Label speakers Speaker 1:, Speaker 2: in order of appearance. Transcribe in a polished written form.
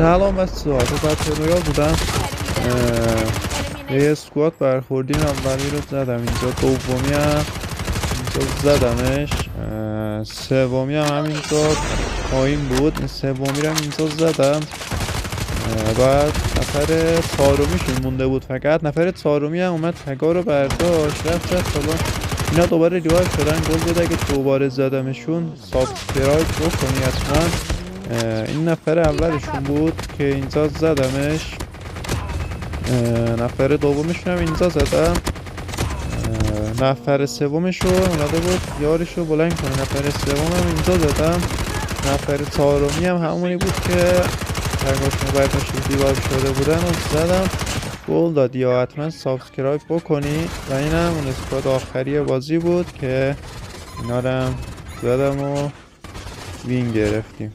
Speaker 1: سلام بچه ها، تو رویال بودم. یه اسکوات برخوردیم، اولی رو زدم اینجا، دومی هم اینجا زدمش، سومی هم همینجا پایین بود، این سومی رو هم اینجا زدم. بعد نفر چهارمیشون مونده بود، فقط نفر چهارمی هم اومد تگا رو برداشت رفت حالا اینا دوباره ریوایو شدن. گل بده اگه دوباره زدمشون سابسکرایب بکنی حتما. این نفر اولشون بود که اینجا زدمش، نفر دومشون هم اینجا زدم، نفر سومشو اومده بود یارشو بلند کنه، نفر سوم هم اینجا زدم، نفر چهارمی هم همونی بود که تگاشون برداشت دیوار شده بودن و زدم. گل داد. یا حتما سابسکرایب بکنی. و اینم اون اسکواد آخری بازی بود که اینا رو هم زدم و وین گرفتیم.